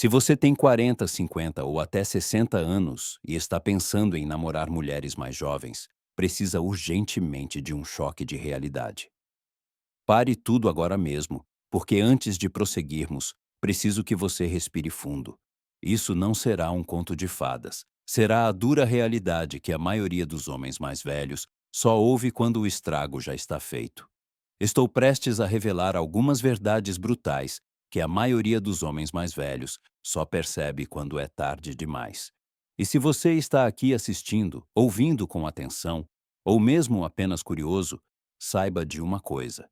Se você tem 40, 50 ou até 60 anos e está pensando em namorar mulheres mais jovens, precisa urgentemente de um choque de realidade. Pare tudo agora mesmo, porque antes de prosseguirmos, preciso que você respire fundo. Isso não será um conto de fadas. Será a dura realidade que a maioria dos homens mais velhos só ouve quando o estrago já está feito. Estou prestes a revelar algumas verdades brutais que a maioria dos homens mais velhos só percebe quando é tarde demais. E se você está aqui assistindo, ouvindo com atenção, ou mesmo apenas curioso, saiba de uma coisa: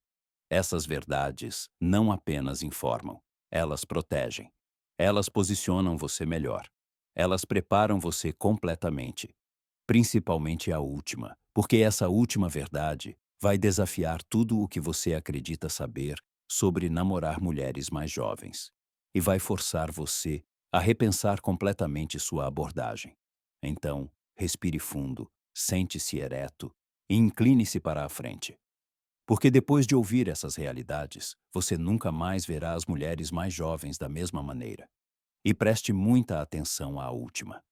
essas verdades não apenas informam, elas protegem. Elas posicionam você melhor. Elas preparam você completamente. Principalmente a última, porque essa última verdade vai desafiar tudo o que você acredita saber sobre namorar mulheres mais jovens. E vai forçar você a repensar completamente sua abordagem. Então, respire fundo, sente-se ereto e incline-se para a frente. Porque depois de ouvir essas realidades, você nunca mais verá as mulheres mais jovens da mesma maneira. E preste muita atenção à última.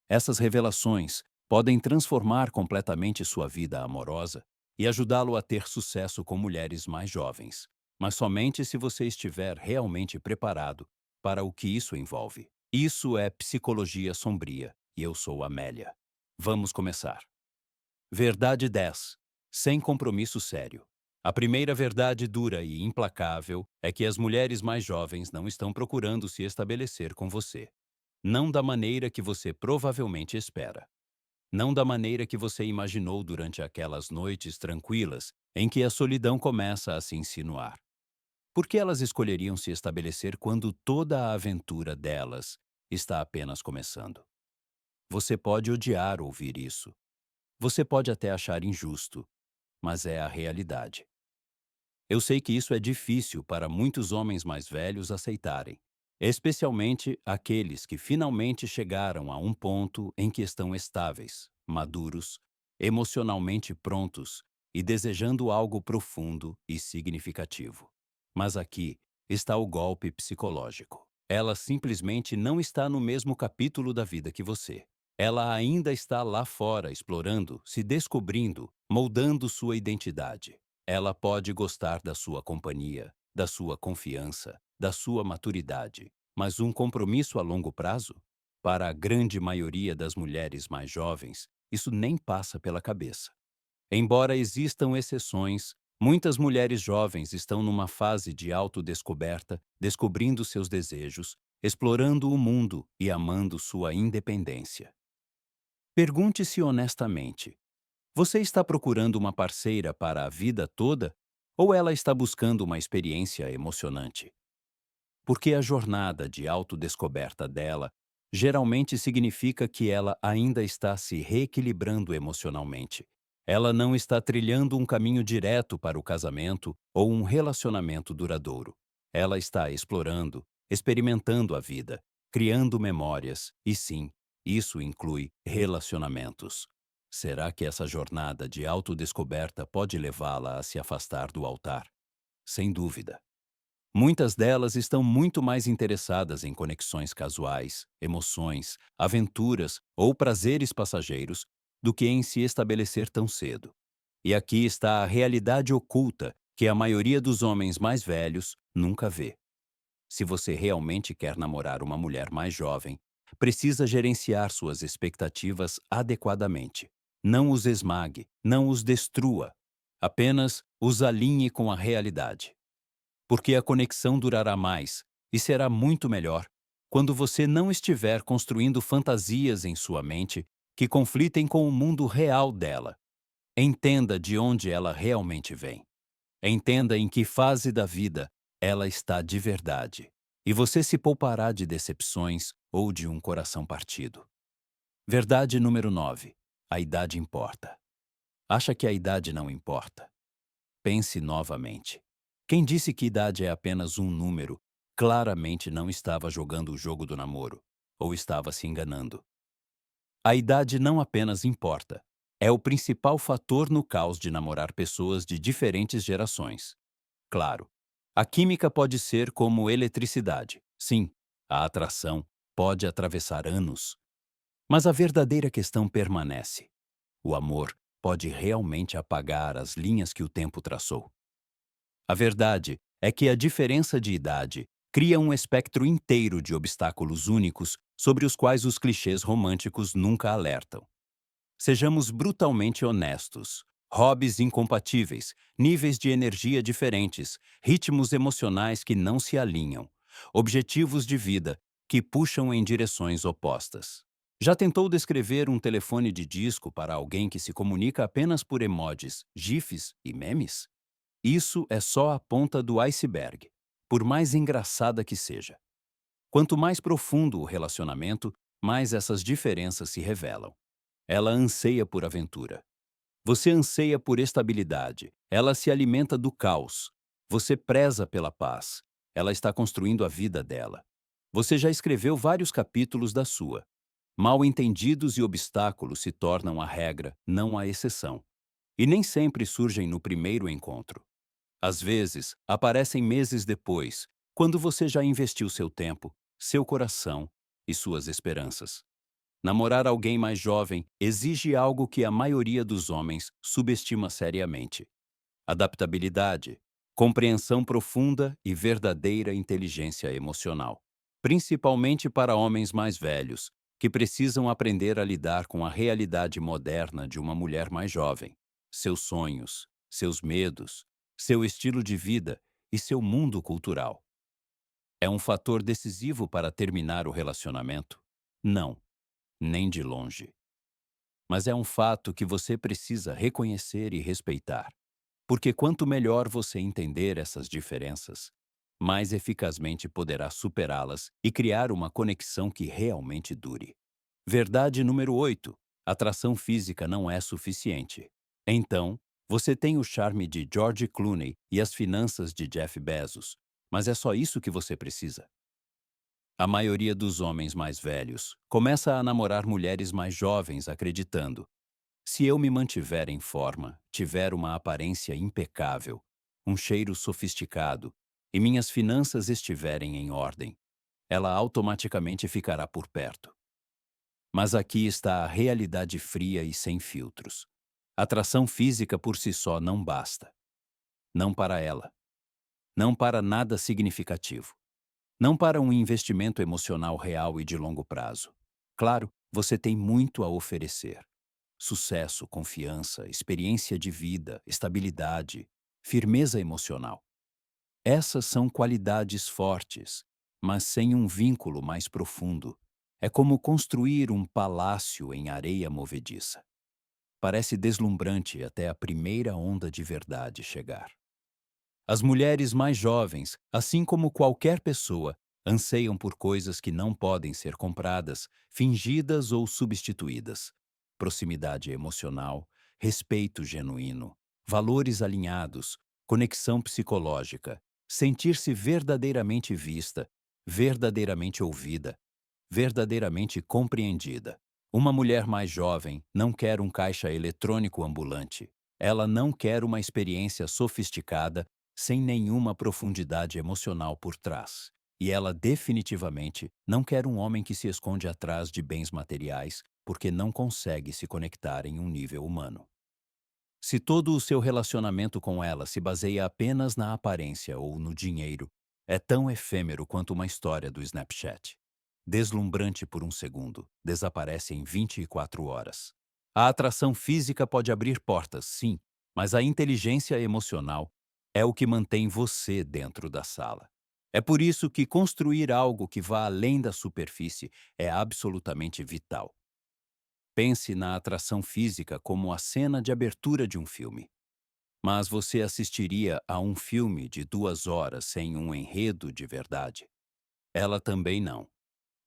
Essas revelações podem transformar completamente sua vida amorosa e ajudá-lo a ter sucesso com mulheres mais jovens, mas somente se você estiver realmente preparado para o que isso envolve. Isso é psicologia sombria e eu sou Amélia. Vamos começar. Verdade 10. Sem compromisso sério. A primeira verdade dura e implacável é que as mulheres mais jovens não estão procurando se estabelecer com você. Não da maneira que você provavelmente espera. Não da maneira que você imaginou durante aquelas noites tranquilas em que a solidão começa a se insinuar. Por que elas escolheriam se estabelecer quando toda a aventura delas está apenas começando? Você pode odiar ouvir isso. Você pode até achar injusto, mas é a realidade. Eu sei que isso é difícil para muitos homens mais velhos aceitarem, especialmente aqueles que finalmente chegaram a um ponto em que estão estáveis, maduros, emocionalmente prontos e desejando algo profundo e significativo. Mas aqui está o golpe psicológico. Ela simplesmente não está no mesmo capítulo da vida que você. Ela ainda está lá fora explorando, se descobrindo, moldando sua identidade. Ela pode gostar da sua companhia, da sua confiança, da sua maturidade, mas um compromisso a longo prazo? Para a grande maioria das mulheres mais jovens, isso nem passa pela cabeça. Embora existam exceções, muitas mulheres jovens estão numa fase de autodescoberta, descobrindo seus desejos, explorando o mundo e amando sua independência. Pergunte-se honestamente: você está procurando uma parceira para a vida toda ou ela está buscando uma experiência emocionante? Porque a jornada de autodescoberta dela geralmente significa que ela ainda está se reequilibrando emocionalmente. Ela não está trilhando um caminho direto para o casamento ou um relacionamento duradouro. Ela está explorando, experimentando a vida, criando memórias e, sim, isso inclui relacionamentos. Será que essa jornada de autodescoberta pode levá-la a se afastar do altar? Sem dúvida. Muitas delas estão muito mais interessadas em conexões casuais, emoções, aventuras ou prazeres passageiros do que em se estabelecer tão cedo. E aqui está a realidade oculta que a maioria dos homens mais velhos nunca vê. Se você realmente quer namorar uma mulher mais jovem, precisa gerenciar suas expectativas adequadamente. Não os esmague, não os destrua. Apenas os alinhe com a realidade. Porque a conexão durará mais e será muito melhor quando você não estiver construindo fantasias em sua mente que conflitem com o mundo real dela. Entenda de onde ela realmente vem. Entenda em que fase da vida ela está de verdade. E você se poupará de decepções ou de um coração partido. Verdade número 9. A idade importa. Acha que a idade não importa? Pense novamente. Quem disse que idade é apenas um número, claramente não estava jogando o jogo do namoro, ou estava se enganando. A idade não apenas importa, é o principal fator no caos de namorar pessoas de diferentes gerações. Claro, a química pode ser como eletricidade. Sim, A atração pode atravessar anos, mas a verdadeira questão permanece. O amor pode realmente apagar as linhas que o tempo traçou. A verdade é que a diferença de idade cria um espectro inteiro de obstáculos únicos sobre os quais os clichês românticos nunca alertam. Sejamos brutalmente honestos. Hobbies incompatíveis, níveis de energia diferentes, ritmos emocionais que não se alinham, objetivos de vida que puxam em direções opostas. Já tentou descrever um telefone de disco para alguém que se comunica apenas por emojis, gifs e memes? Isso é só a ponta do iceberg, por mais engraçada que seja. Quanto mais profundo o relacionamento, mais essas diferenças se revelam. Ela anseia por aventura. Você anseia por estabilidade. Ela se alimenta do caos. Você preza pela paz. Ela está construindo a vida dela. Você já escreveu vários capítulos da sua. Mal-entendidos e obstáculos se tornam a regra, não a exceção. E nem sempre surgem no primeiro encontro. Às vezes, aparecem meses depois, quando você já investiu seu tempo, seu coração e suas esperanças. Namorar alguém mais jovem exige algo que a maioria dos homens subestima seriamente: adaptabilidade, compreensão profunda e verdadeira inteligência emocional. Principalmente para homens mais velhos, que precisam aprender a lidar com a realidade moderna de uma mulher mais jovem, seus sonhos, seus medos, seu estilo de vida e seu mundo cultural. É um fator decisivo para terminar o relacionamento? Não, nem de longe. Mas é um fato que você precisa reconhecer e respeitar. Porque quanto melhor você entender essas diferenças, mais eficazmente poderá superá-las e criar uma conexão que realmente dure. Verdade número 8: atração física não é suficiente. Então, você tem o charme de George Clooney e as finanças de Jeff Bezos, mas é só isso que você precisa. A maioria dos homens mais velhos começa a namorar mulheres mais jovens acreditando: se eu me mantiver em forma, tiver uma aparência impecável, um cheiro sofisticado e minhas finanças estiverem em ordem, ela automaticamente ficará por perto. Mas aqui está a realidade fria e sem filtros. Atração física por si só não basta. Não para ela. Não para nada significativo. Não para um investimento emocional real e de longo prazo. Claro, você tem muito a oferecer. Sucesso, confiança, experiência de vida, estabilidade, firmeza emocional. Essas são qualidades fortes, mas sem um vínculo mais profundo. É como construir um palácio em areia movediça. Parece deslumbrante até a primeira onda de verdade chegar. As mulheres mais jovens, assim como qualquer pessoa, anseiam por coisas que não podem ser compradas, fingidas ou substituídas. Proximidade emocional, respeito genuíno, valores alinhados, conexão psicológica, sentir-se verdadeiramente vista, verdadeiramente ouvida, verdadeiramente compreendida. Uma mulher mais jovem não quer um caixa eletrônico ambulante. Ela não quer uma experiência sofisticada sem nenhuma profundidade emocional por trás. E ela definitivamente não quer um homem que se esconde atrás de bens materiais porque não consegue se conectar em um nível humano. Se todo o seu relacionamento com ela se baseia apenas na aparência ou no dinheiro, é tão efêmero quanto uma história do Snapchat. Deslumbrante por um segundo, desaparece em 24 horas. A atração física pode abrir portas, sim, mas a inteligência emocional é o que mantém você dentro da sala. É por isso que construir algo que vá além da superfície é absolutamente vital. Pense na atração física como a cena de abertura de um filme. Mas você assistiria a um filme de 2 horas sem um enredo de verdade? Ela também não.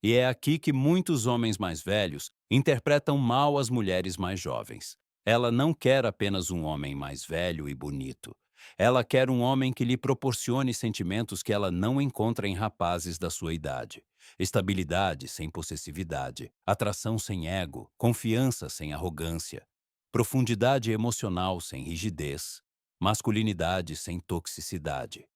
E é aqui que muitos homens mais velhos interpretam mal as mulheres mais jovens. Ela não quer apenas um homem mais velho e bonito. Ela quer um homem que lhe proporcione sentimentos que ela não encontra em rapazes da sua idade. Estabilidade sem possessividade, atração sem ego, confiança sem arrogância, profundidade emocional sem rigidez, masculinidade sem toxicidade.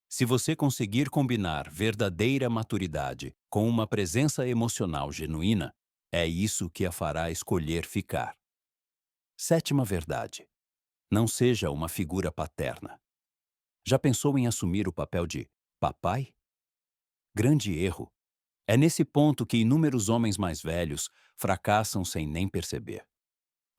Se você conseguir combinar verdadeira maturidade com uma presença emocional genuína, é isso que a fará escolher ficar. Sétima verdade: não seja uma figura paterna. Já pensou em assumir o papel de papai? Grande erro. É nesse ponto que inúmeros homens mais velhos fracassam sem nem perceber.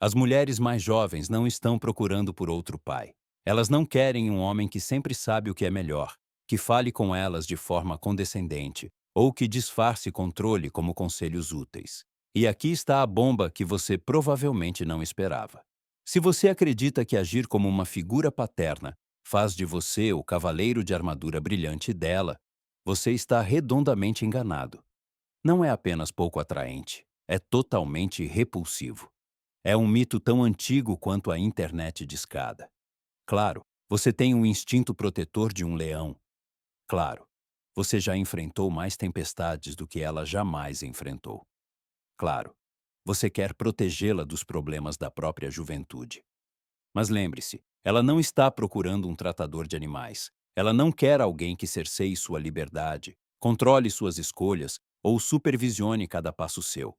As mulheres mais jovens não estão procurando por outro pai. Elas não querem um homem que sempre sabe o que é melhor, que fale com elas de forma condescendente ou que disfarce controle como conselhos úteis. E aqui está a bomba que você provavelmente não esperava. Se você acredita que agir como uma figura paterna faz de você o cavaleiro de armadura brilhante dela, você está redondamente enganado. Não é apenas pouco atraente, é totalmente repulsivo. É um mito tão antigo quanto a internet de escada. Claro, você tem um instinto protetor de um leão. Claro, você já enfrentou mais tempestades do que ela jamais enfrentou. Claro, você quer protegê-la dos problemas da própria juventude. Mas lembre-se, ela não está procurando um tratador de animais. Ela não quer alguém que cerceie sua liberdade, controle suas escolhas ou supervisione cada passo seu.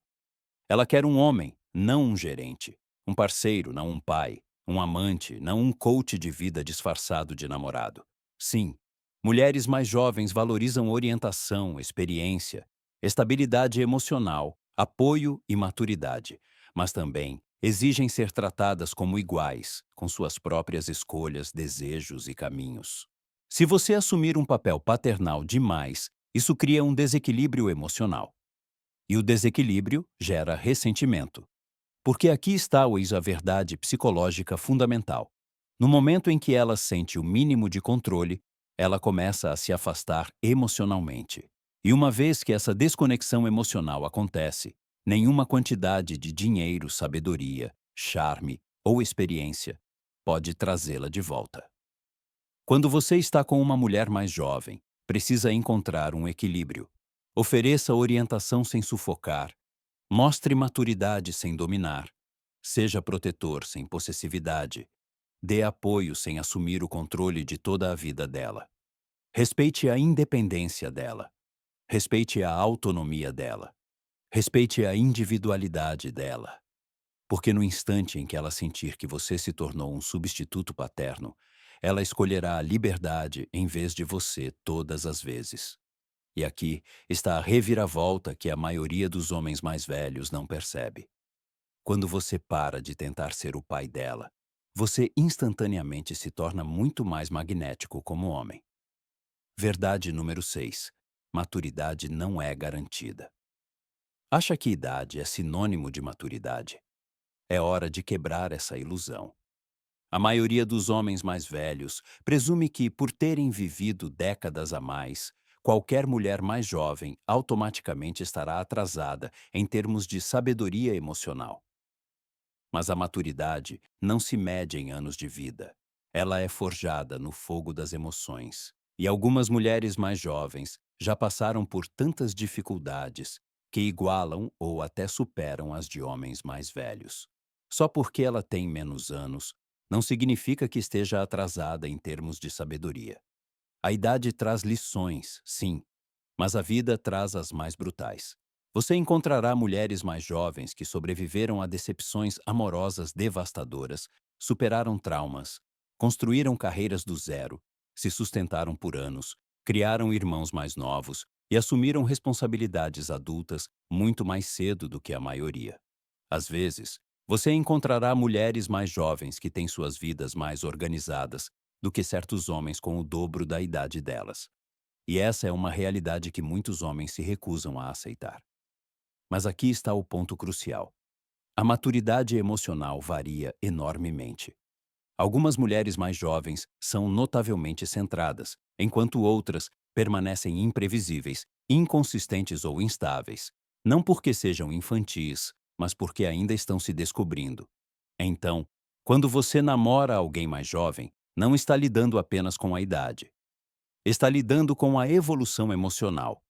Ela quer um homem, não um gerente. Um parceiro, não um pai. Um amante, não um coach de vida disfarçado de namorado. Sim, mulheres mais jovens valorizam orientação, experiência, estabilidade emocional, apoio e maturidade, mas também exigem ser tratadas como iguais, com suas próprias escolhas, desejos e caminhos. Se você assumir um papel paternal demais, isso cria um desequilíbrio emocional. E o desequilíbrio gera ressentimento. Porque aqui está a verdade psicológica fundamental. No momento em que ela sente o mínimo de controle, ela começa a se afastar emocionalmente. E uma vez que essa desconexão emocional acontece, nenhuma quantidade de dinheiro, sabedoria, charme ou experiência pode trazê-la de volta. Quando você está com uma mulher mais jovem, precisa encontrar um equilíbrio. Ofereça orientação sem sufocar. Mostre maturidade sem dominar. Seja protetor sem possessividade. Dê apoio sem assumir o controle de toda a vida dela. Respeite a independência dela. Respeite a autonomia dela. Respeite a individualidade dela. Porque no instante em que ela sentir que você se tornou um substituto paterno, ela escolherá a liberdade em vez de você todas as vezes. E aqui está a reviravolta que a maioria dos homens mais velhos não percebe. Quando você para de tentar ser o pai dela, você instantaneamente se torna muito mais magnético como homem. Verdade número 6. Maturidade não é garantida. Acha que idade é sinônimo de maturidade? É hora de quebrar essa ilusão. A maioria dos homens mais velhos presume que, por terem vivido décadas a mais, qualquer mulher mais jovem automaticamente estará atrasada em termos de sabedoria emocional. Mas a maturidade não se mede em anos de vida. Ela é forjada no fogo das emoções. E algumas mulheres mais jovens já passaram por tantas dificuldades que igualam ou até superam as de homens mais velhos. Só porque ela tem menos anos, não significa que esteja atrasada em termos de sabedoria. A idade traz lições, sim, mas a vida traz as mais brutais. Você encontrará mulheres mais jovens que sobreviveram a decepções amorosas devastadoras, superaram traumas, construíram carreiras do zero, se sustentaram por anos, criaram irmãos mais novos e assumiram responsabilidades adultas muito mais cedo do que a maioria. Às vezes, você encontrará mulheres mais jovens que têm suas vidas mais organizadas do que certos homens com o dobro da idade delas. E essa é uma realidade que muitos homens se recusam a aceitar. Mas aqui está o ponto crucial. A maturidade emocional varia enormemente. Algumas mulheres mais jovens são notavelmente centradas, enquanto outras permanecem imprevisíveis, inconsistentes ou instáveis, não porque sejam infantis, mas porque ainda estão se descobrindo. Então, quando você namora alguém mais jovem, não está lidando apenas com a idade. Está lidando com a evolução emocional.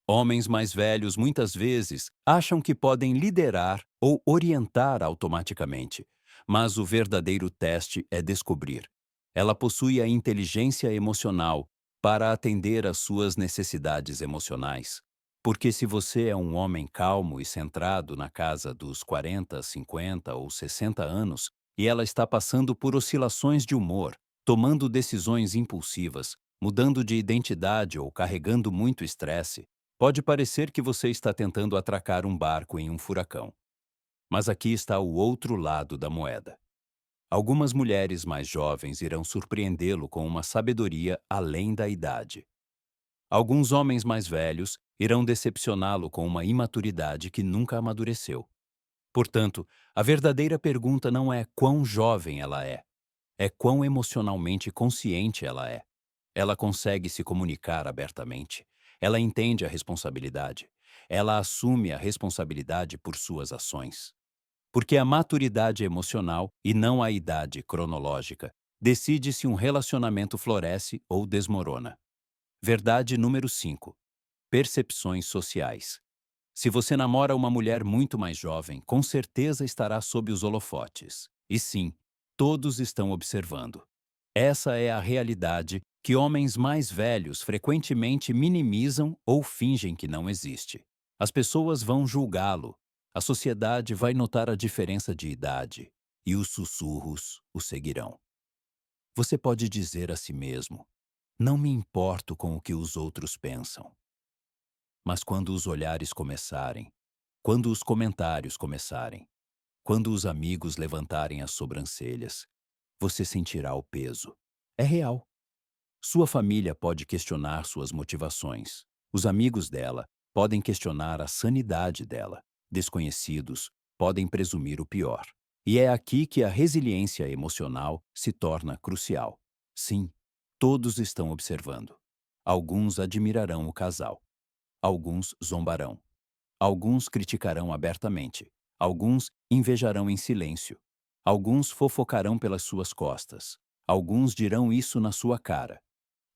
Homens mais velhos muitas vezes acham que podem liderar ou orientar automaticamente, mas o verdadeiro teste é descobrir. Ela possui a inteligência emocional para atender às suas necessidades emocionais. Porque se você é um homem calmo e centrado na casa dos 40, 50 ou 60 anos e ela está passando por oscilações de humor, tomando decisões impulsivas, mudando de identidade ou carregando muito estresse, pode parecer que você está tentando atracar um barco em um furacão. Mas aqui está o outro lado da moeda. Algumas mulheres mais jovens irão surpreendê-lo com uma sabedoria além da idade. Alguns homens mais velhos irão decepcioná-lo com uma imaturidade que nunca amadureceu. Portanto, a verdadeira pergunta não é quão jovem ela é quão emocionalmente consciente ela é. Ela consegue se comunicar abertamente. Ela entende a responsabilidade. Ela assume a responsabilidade por suas ações. Porque a maturidade emocional, e não a idade cronológica, decide se um relacionamento floresce ou desmorona. Verdade número 5. Percepções sociais. Se você namora uma mulher muito mais jovem, com certeza estará sob os holofotes. E sim, todos estão observando. Essa é a realidade que homens mais velhos frequentemente minimizam ou fingem que não existe. As pessoas vão julgá-lo. A sociedade vai notar a diferença de idade. E os sussurros o seguirão. Você pode dizer a si mesmo: não me importo com o que os outros pensam. Mas quando os olhares começarem, quando os comentários começarem, quando os amigos levantarem as sobrancelhas, você sentirá o peso. É real. Sua família pode questionar suas motivações. Os amigos dela podem questionar a sanidade dela. Desconhecidos podem presumir o pior. E é aqui que a resiliência emocional se torna crucial. Sim, todos estão observando. Alguns admirarão o casal. Alguns zombarão. Alguns criticarão abertamente. Alguns invejarão em silêncio. Alguns fofocarão pelas suas costas. Alguns dirão isso na sua cara.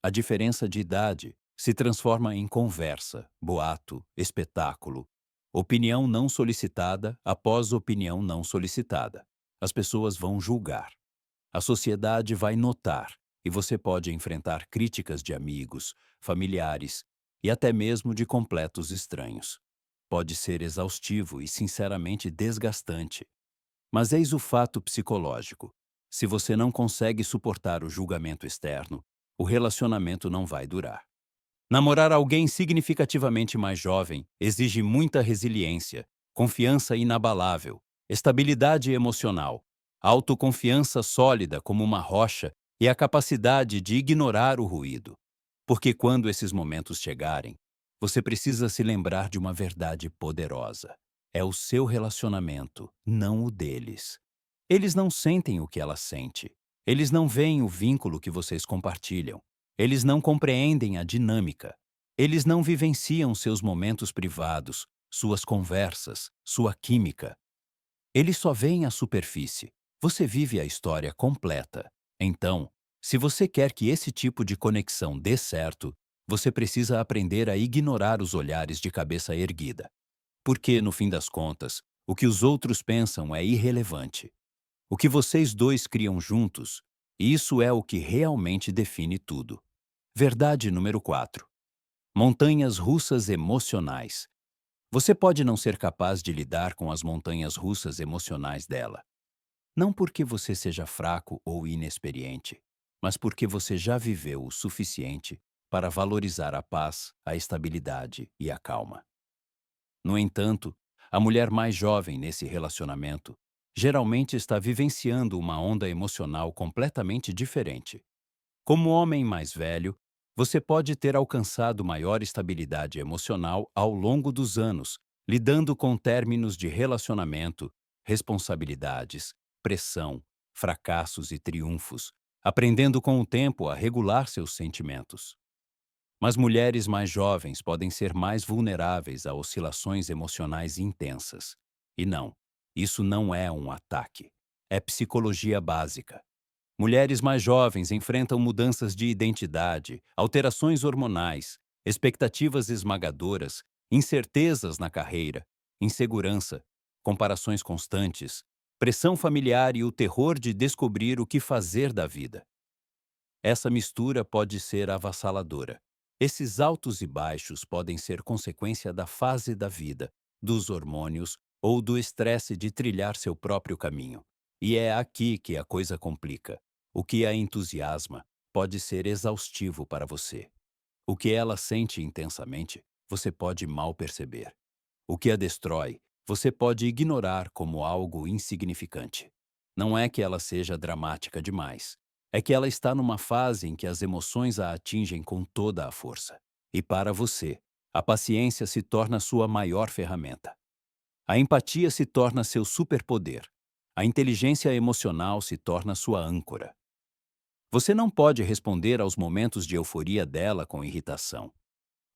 A diferença de idade se transforma em conversa, boato, espetáculo, opinião não solicitada após opinião não solicitada. As pessoas vão julgar. A sociedade vai notar e você pode enfrentar críticas de amigos, familiares e até mesmo de completos estranhos. Pode ser exaustivo e sinceramente desgastante. Mas eis o fato psicológico. Se você não consegue suportar o julgamento externo, o relacionamento não vai durar. Namorar alguém significativamente mais jovem exige muita resiliência, confiança inabalável, estabilidade emocional, autoconfiança sólida como uma rocha e a capacidade de ignorar o ruído. Porque quando esses momentos chegarem, você precisa se lembrar de uma verdade poderosa. É o seu relacionamento, não o deles. Eles não sentem o que ela sente. Eles não veem o vínculo que vocês compartilham. Eles não compreendem a dinâmica. Eles não vivenciam seus momentos privados, suas conversas, sua química. Eles só veem a superfície. Você vive a história completa. Então, se você quer que esse tipo de conexão dê certo, você precisa aprender a ignorar os olhares de cabeça erguida. Porque, no fim das contas, o que os outros pensam é irrelevante. O que vocês dois criam juntos, isso é o que realmente define tudo. Verdade número 4. Montanhas russas emocionais. Você pode não ser capaz de lidar com as montanhas russas emocionais dela. Não porque você seja fraco ou inexperiente, mas porque você já viveu o suficiente para valorizar a paz, a estabilidade e a calma. No entanto, a mulher mais jovem nesse relacionamento geralmente está vivenciando uma onda emocional completamente diferente. Como homem mais velho, você pode ter alcançado maior estabilidade emocional ao longo dos anos, lidando com términos de relacionamento, responsabilidades, pressão, fracassos e triunfos, aprendendo com o tempo a regular seus sentimentos. Mas mulheres mais jovens podem ser mais vulneráveis a oscilações emocionais intensas. E não, isso não é um ataque. É psicologia básica. Mulheres mais jovens enfrentam mudanças de identidade, alterações hormonais, expectativas esmagadoras, incertezas na carreira, insegurança, comparações constantes, pressão familiar e o terror de descobrir o que fazer da vida. Essa mistura pode ser avassaladora. Esses altos e baixos podem ser consequência da fase da vida, dos hormônios ou do estresse de trilhar seu próprio caminho. E é aqui que a coisa complica. O que a entusiasma pode ser exaustivo para você. O que ela sente intensamente, você pode mal perceber. O que a destrói, você pode ignorar como algo insignificante. Não é que ela seja dramática demais. É que ela está numa fase em que as emoções a atingem com toda a força. E para você, a paciência se torna sua maior ferramenta. A empatia se torna seu superpoder. A inteligência emocional se torna sua âncora. Você não pode responder aos momentos de euforia dela com irritação.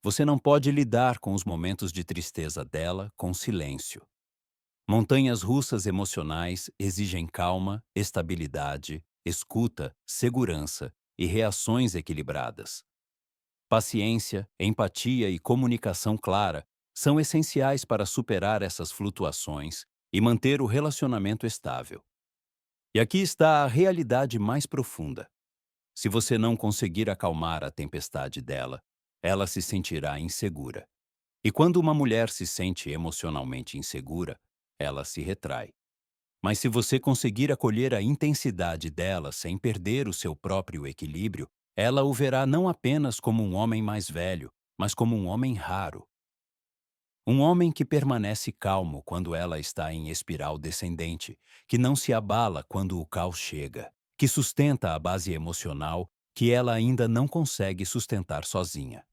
Você não pode lidar com os momentos de tristeza dela com silêncio. Montanhas russas emocionais exigem calma, estabilidade, escuta, segurança e reações equilibradas. Paciência, empatia e comunicação clara são essenciais para superar essas flutuações e manter o relacionamento estável. E aqui está a realidade mais profunda. Se você não conseguir acalmar a tempestade dela, ela se sentirá insegura. E quando uma mulher se sente emocionalmente insegura, ela se retrai. Mas se você conseguir acolher a intensidade dela sem perder o seu próprio equilíbrio, ela o verá não apenas como um homem mais velho, mas como um homem raro. Um homem que permanece calmo quando ela está em espiral descendente, que não se abala quando o caos chega, que sustenta a base emocional que ela ainda não consegue sustentar sozinha.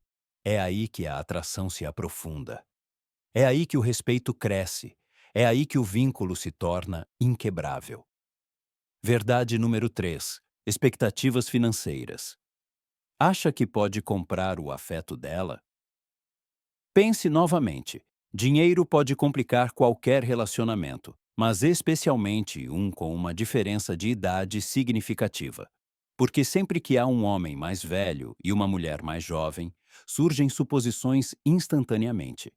É aí que a atração se aprofunda. É aí que o respeito cresce. É aí que o vínculo se torna inquebrável. Verdade número 3. Expectativas financeiras. Acha que pode comprar o afeto dela? Pense novamente. Dinheiro pode complicar qualquer relacionamento, mas especialmente um com uma diferença de idade significativa. Porque sempre que há um homem mais velho e uma mulher mais jovem, surgem suposições instantaneamente.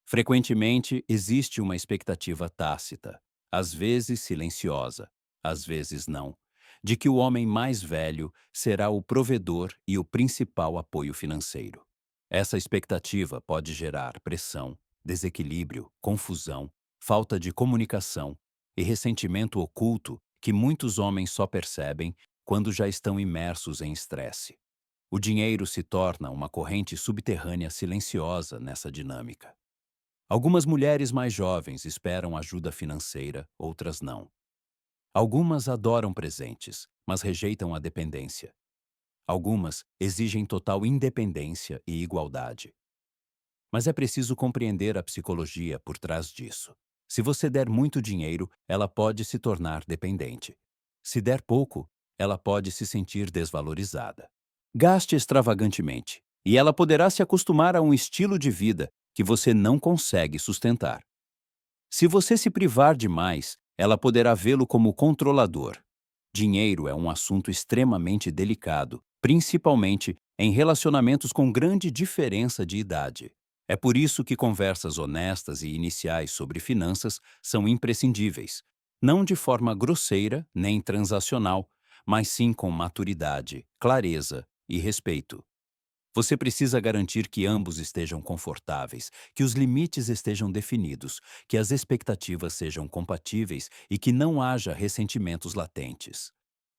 Frequentemente, existe uma expectativa tácita, às vezes silenciosa, às vezes não, de que o homem mais velho será o provedor e o principal apoio financeiro. Essa expectativa pode gerar pressão, desequilíbrio, confusão, falta de comunicação e ressentimento oculto que muitos homens só percebem quando já estão imersos em estresse. O dinheiro se torna uma corrente subterrânea silenciosa nessa dinâmica. Algumas mulheres mais jovens esperam ajuda financeira, outras não. Algumas adoram presentes, mas rejeitam a dependência. Algumas exigem total independência e igualdade. Mas é preciso compreender a psicologia por trás disso. Se você der muito dinheiro, ela pode se tornar dependente. Se der pouco, ela pode se sentir desvalorizada. Gaste extravagantemente, e ela poderá se acostumar a um estilo de vida que você não consegue sustentar. Se você se privar demais, ela poderá vê-lo como controlador. Dinheiro é um assunto extremamente delicado, principalmente em relacionamentos com grande diferença de idade. É por isso que conversas honestas e iniciais sobre finanças são imprescindíveis, não de forma grosseira nem transacional, mas sim com maturidade, clareza e respeito. Você precisa garantir que ambos estejam confortáveis, que os limites estejam definidos, que as expectativas sejam compatíveis e que não haja ressentimentos latentes.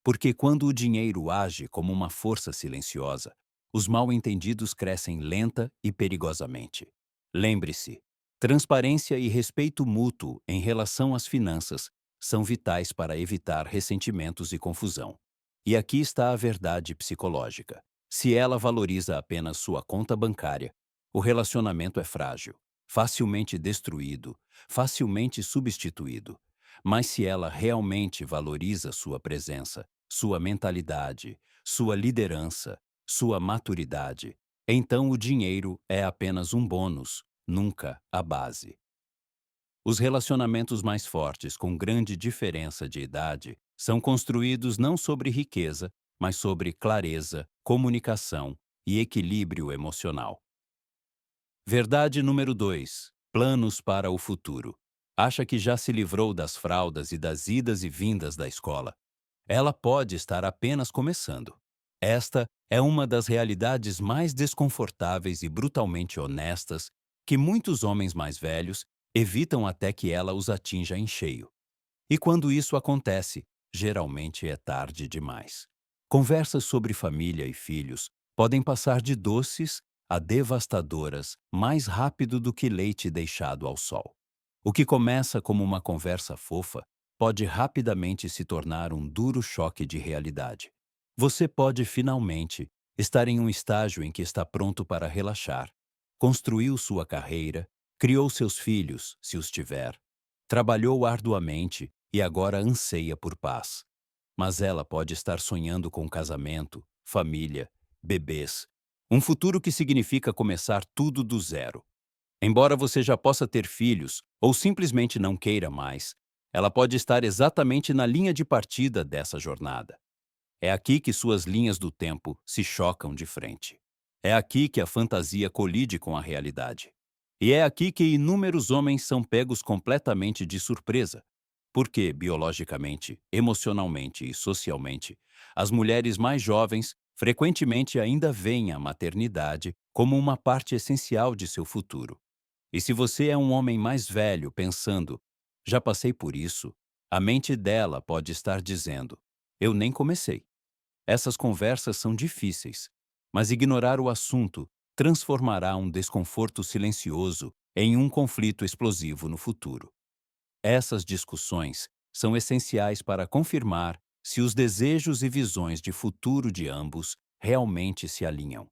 Porque quando o dinheiro age como uma força silenciosa, os mal-entendidos crescem lenta e perigosamente. Lembre-se, transparência e respeito mútuo em relação às finanças são vitais para evitar ressentimentos e confusão. E aqui está a verdade psicológica. Se ela valoriza apenas sua conta bancária, o relacionamento é frágil, facilmente destruído, facilmente substituído. Mas se ela realmente valoriza sua presença, sua mentalidade, sua liderança, sua maturidade, então o dinheiro é apenas um bônus, nunca a base. Os relacionamentos mais fortes com grande diferença de idade são construídos não sobre riqueza, mas sobre clareza, comunicação e equilíbrio emocional. Verdade número 2. Planos para o futuro. Acha que já se livrou das fraldas e das idas e vindas da escola? Ela pode estar apenas começando. Esta é uma das realidades mais desconfortáveis e brutalmente honestas que muitos homens mais velhos evitam até que ela os atinja em cheio. E quando isso acontece, geralmente é tarde demais. Conversas sobre família e filhos podem passar de doces a devastadoras mais rápido do que leite deixado ao sol. O que começa como uma conversa fofa pode rapidamente se tornar um duro choque de realidade. Você pode finalmente estar em um estágio em que está pronto para relaxar, construiu sua carreira, criou seus filhos, se os tiver, trabalhou arduamente e agora anseia por paz. Mas ela pode estar sonhando com casamento, família, bebês, um futuro que significa começar tudo do zero. Embora você já possa ter filhos ou simplesmente não queira mais, ela pode estar exatamente na linha de partida dessa jornada. É aqui que suas linhas do tempo se chocam de frente. É aqui que a fantasia colide com a realidade. E é aqui que inúmeros homens são pegos completamente de surpresa, porque, biologicamente, emocionalmente e socialmente, as mulheres mais jovens frequentemente ainda veem a maternidade como uma parte essencial de seu futuro. E se você é um homem mais velho pensando, já passei por isso, a mente dela pode estar dizendo, eu nem comecei. Essas conversas são difíceis, mas ignorar o assunto transformará um desconforto silencioso em um conflito explosivo no futuro. Essas discussões são essenciais para confirmar se os desejos e visões de futuro de ambos realmente se alinham.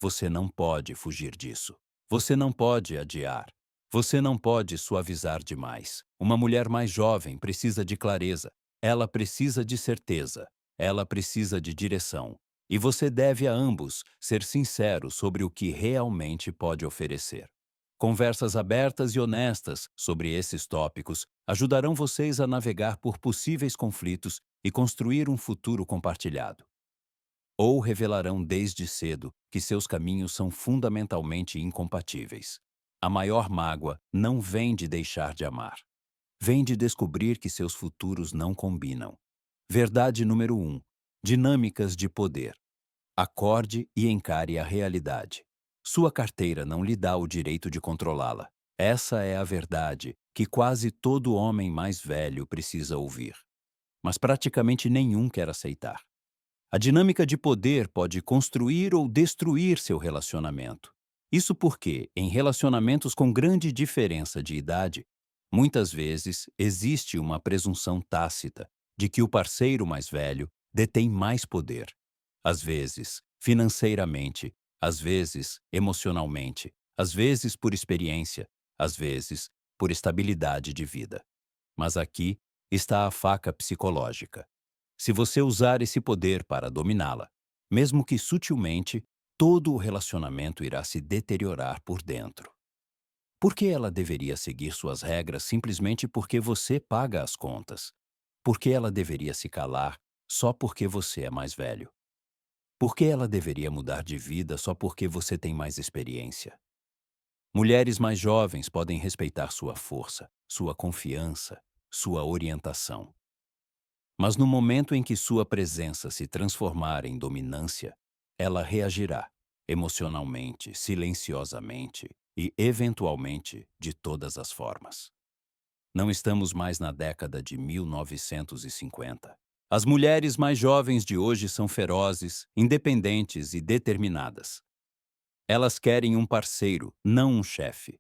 Você não pode fugir disso. Você não pode adiar. Você não pode suavizar demais. Uma mulher mais jovem precisa de clareza. Ela precisa de certeza. Ela precisa de direção. E você deve a ambos ser sincero sobre o que realmente pode oferecer. Conversas abertas e honestas sobre esses tópicos ajudarão vocês a navegar por possíveis conflitos e construir um futuro compartilhado. Ou revelarão desde cedo que seus caminhos são fundamentalmente incompatíveis. A maior mágoa não vem de deixar de amar. Vem de descobrir que seus futuros não combinam. Verdade número 1. Dinâmicas de poder. Acorde e encare a realidade. Sua carteira não lhe dá o direito de controlá-la. Essa é a verdade que quase todo homem mais velho precisa ouvir. Mas praticamente nenhum quer aceitar. A dinâmica de poder pode construir ou destruir seu relacionamento. Isso porque, em relacionamentos com grande diferença de idade, muitas vezes existe uma presunção tácita de que o parceiro mais velho detém mais poder. Às vezes, financeiramente, às vezes, emocionalmente, às vezes por experiência, às vezes por estabilidade de vida. Mas aqui está a faca psicológica. Se você usar esse poder para dominá-la, mesmo que sutilmente, todo o relacionamento irá se deteriorar por dentro. Por que ela deveria seguir suas regras simplesmente porque você paga as contas? Por que ela deveria se calar só porque você é mais velho? Por que ela deveria mudar de vida só porque você tem mais experiência? Mulheres mais jovens podem respeitar sua força, sua confiança, sua orientação. Mas no momento em que sua presença se transformar em dominância, ela reagirá, emocionalmente, silenciosamente e, eventualmente, de todas as formas. Não estamos mais na década de 1950. As mulheres mais jovens de hoje são ferozes, independentes e determinadas. Elas querem um parceiro, não um chefe.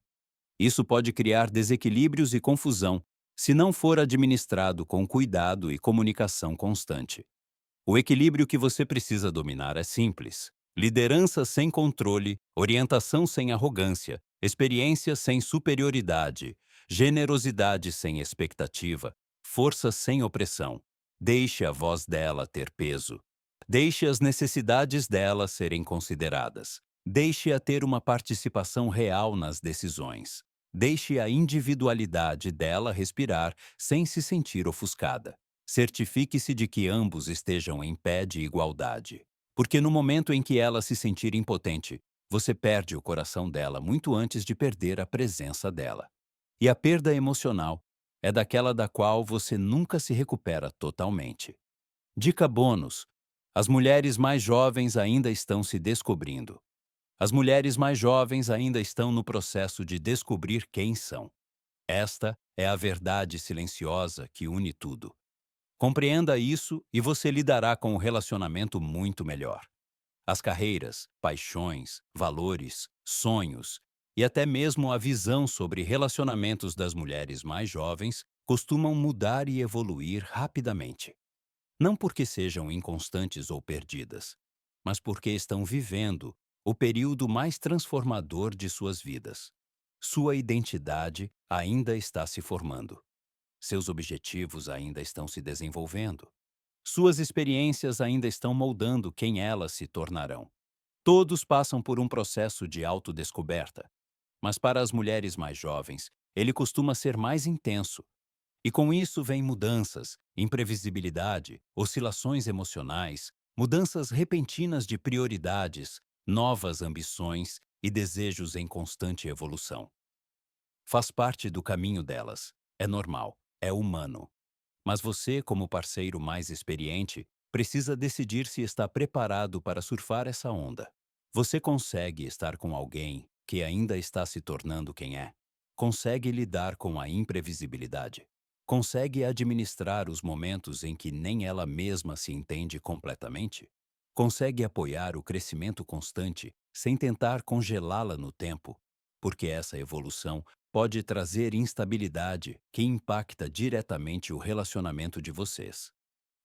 Isso pode criar desequilíbrios e confusão se não for administrado com cuidado e comunicação constante. O equilíbrio que você precisa dominar é simples: liderança sem controle, orientação sem arrogância, experiência sem superioridade, generosidade sem expectativa, força sem opressão. Deixe a voz dela ter peso. Deixe as necessidades dela serem consideradas. Deixe-a ter uma participação real nas decisões. Deixe a individualidade dela respirar sem se sentir ofuscada. Certifique-se de que ambos estejam em pé de igualdade. Porque no momento em que ela se sentir impotente, você perde o coração dela muito antes de perder a presença dela. E a perda emocional é daquela da qual você nunca se recupera totalmente. Dica bônus: As mulheres mais jovens ainda estão se descobrindo. As mulheres mais jovens ainda estão no processo de descobrir quem são. Esta é a verdade silenciosa que une tudo. Compreenda isso e você lidará com o relacionamento muito melhor. As carreiras, paixões, valores, sonhos e até mesmo a visão sobre relacionamentos das mulheres mais jovens costumam mudar e evoluir rapidamente. Não porque sejam inconstantes ou perdidas, mas porque estão vivendo o período mais transformador de suas vidas. Sua identidade ainda está se formando. Seus objetivos ainda estão se desenvolvendo. Suas experiências ainda estão moldando quem elas se tornarão. Todos passam por um processo de autodescoberta, mas para as mulheres mais jovens, ele costuma ser mais intenso. E com isso vem mudanças, imprevisibilidade, oscilações emocionais, mudanças repentinas de prioridades, novas ambições e desejos em constante evolução. Faz parte do caminho delas. É normal, é humano. Mas você, como parceiro mais experiente, precisa decidir se está preparado para surfar essa onda. Você consegue estar com alguém que ainda está se tornando quem é? Consegue lidar com a imprevisibilidade? Consegue administrar os momentos em que nem ela mesma se entende completamente? Consegue apoiar o crescimento constante sem tentar congelá-la no tempo? Porque essa evolução pode trazer instabilidade que impacta diretamente o relacionamento de vocês.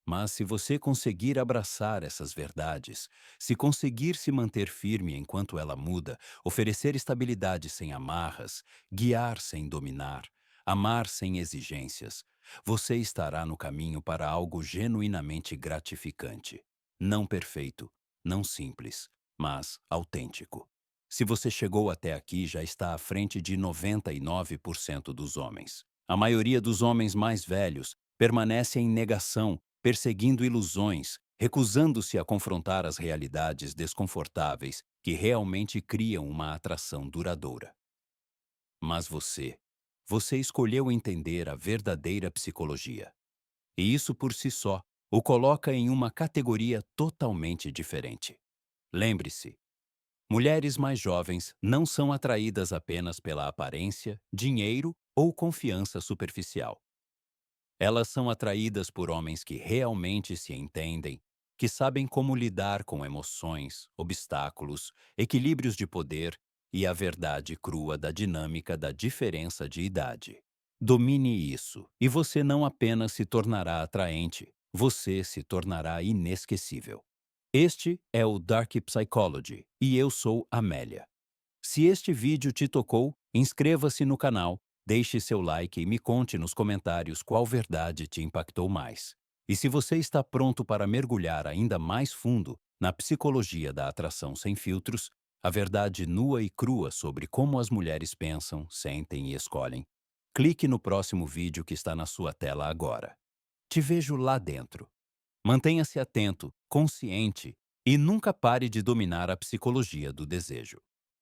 Mas se você conseguir abraçar essas verdades, se conseguir se manter firme enquanto ela muda, oferecer estabilidade sem amarras, guiar sem dominar, amar sem exigências, você estará no caminho para algo genuinamente gratificante. Não perfeito, não simples, mas autêntico. Se você chegou até aqui, já está à frente de 99% dos homens. A maioria dos homens mais velhos permanece em negação, perseguindo ilusões, recusando-se a confrontar as realidades desconfortáveis que realmente criam uma atração duradoura. Mas você escolheu entender a verdadeira psicologia. E isso por si só o coloca em uma categoria totalmente diferente. Lembre-se, mulheres mais jovens não são atraídas apenas pela aparência, dinheiro ou confiança superficial. Elas são atraídas por homens que realmente se entendem, que sabem como lidar com emoções, obstáculos, equilíbrios de poder e a verdade crua da dinâmica da diferença de idade. Domine isso, e você não apenas se tornará atraente, você se tornará inesquecível. Este é o Dark Psychology e eu sou Amélia. Se este vídeo te tocou, inscreva-se no canal, deixe seu like e me conte nos comentários qual verdade te impactou mais. E se você está pronto para mergulhar ainda mais fundo na psicologia da atração sem filtros, a verdade nua e crua sobre como as mulheres pensam, sentem e escolhem, clique no próximo vídeo que está na sua tela agora. Te vejo lá dentro. Mantenha-se atento, consciente e nunca pare de dominar a psicologia do desejo.